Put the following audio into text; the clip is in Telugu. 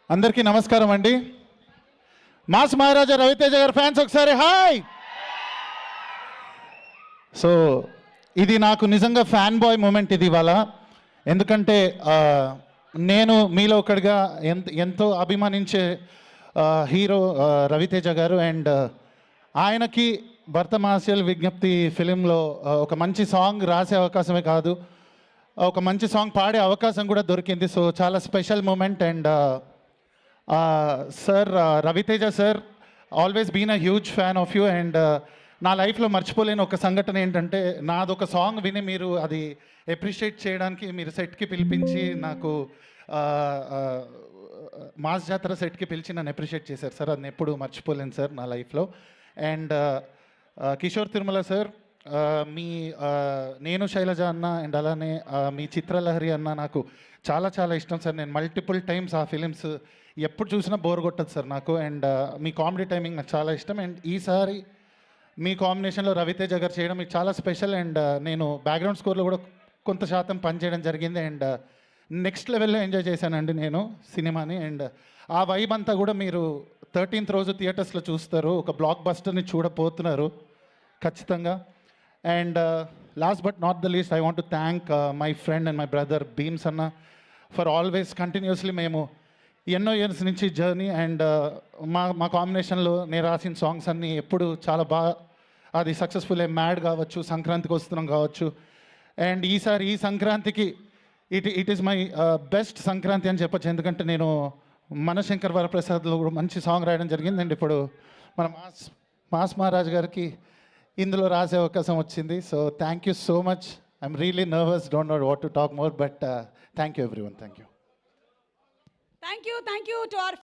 అందరికీ నమస్కారం అండి. మాస్ మహారాజా రవితేజ గారి ఫ్యాన్స్ ఒకసారి హాయ్. సో ఇది నాకు నిజంగా ఫ్యాన్ బాయ్ మూమెంట్ ఇది ఇవాళ. ఎందుకంటే నేను మీలో ఒకటిగా ఎంతో అభిమానించే హీరో రవితేజ గారు. అండ్ ఆయనకి భరతమాస్యల్ విజ్ఞప్తి ఫిలింలో ఒక మంచి సాంగ్ రాసే అవకాశమే కాదు, ఒక మంచి సాంగ్ పాడే అవకాశం కూడా దొరికింది. సో చాలా special moment. And sir Ravi Teja sir always been a huge fan of you. And నా లైఫ్లో మర్చిపోలేని ఒక సంఘటన ఏంటంటే, నాదొక సాంగ్ విని మీరు అది అప్రిషియేట్ చేయడానికి మీరు సెట్కి పిలిపించి నాకు మాస్ జాతర సెట్కి పిలిచి నన్ను అప్రిషియేట్ చేశారు సార్. అది ఎప్పుడు మర్చిపోలేను సార్ నా లైఫ్లో. అండ్ కిషోర్ తిరుమల సార్, మీ నేను శైలజ అన్న అండ్ అలానే మీ చిత్రలహరి అన్న నాకు చాలా చాలా ఇష్టం సార్. నేను మల్టిపుల్ టైమ్స్ ఆ ఫిలిమ్స్ ఎప్పుడు చూసినా బోర్ కొట్టదు సార్ నాకు. అండ్ మీ కామెడీ టైమింగ్ నాకు చాలా ఇష్టం. అండ్ ఈసారి మీ కాంబినేషన్లో రవితేజ గారు చేయడం మీకు చాలా స్పెషల్. అండ్ నేను బ్యాక్గ్రౌండ్ స్కోర్లో కూడా కొంత శాతం పనిచేయడం జరిగింది. అండ్ నెక్స్ట్ లెవెల్లో ఎంజాయ్ చేశానండి నేను సినిమాని. అండ్ ఆ వైబ్ అంతా కూడా మీరు 13th రోజు థియేటర్స్లో చూస్తారు. ఒక బ్లాక్ బస్టర్ని చూడబోతున్నారు ఖచ్చితంగా. And last but not the least, I want to thank my friend and my brother Bheems అన్న ఫర్ ఆల్వేస్ కంటిన్యూస్లీ మేము ఎన్నో ఇయర్స్ నుంచి జర్నీ. అండ్ మా కాంబినేషన్లో నేను రాసిన సాంగ్స్ అన్నీ ఎప్పుడు చాలా బాగా అది సక్సెస్ఫుల్. మ్యాడ్ కావచ్చు, సంక్రాంతికి వస్తున్నాం కావచ్చు. అండ్ ఈసారి ఈ సంక్రాంతికి it is my best Sankranti అని చెప్పొచ్చు. ఎందుకంటే నేను మనశంకర్ వరప్రసాద్లో కూడా మంచి సాంగ్ రాయడం జరిగింది. అండ్ ఇప్పుడు మన మాస్ మహారాజ్ గారికి ఇందులో రాసే అవకాశం వచ్చింది. So thank you so much. I'm really nervous, don't know what to talk more, but thank you everyone. Thank you. Thank you to our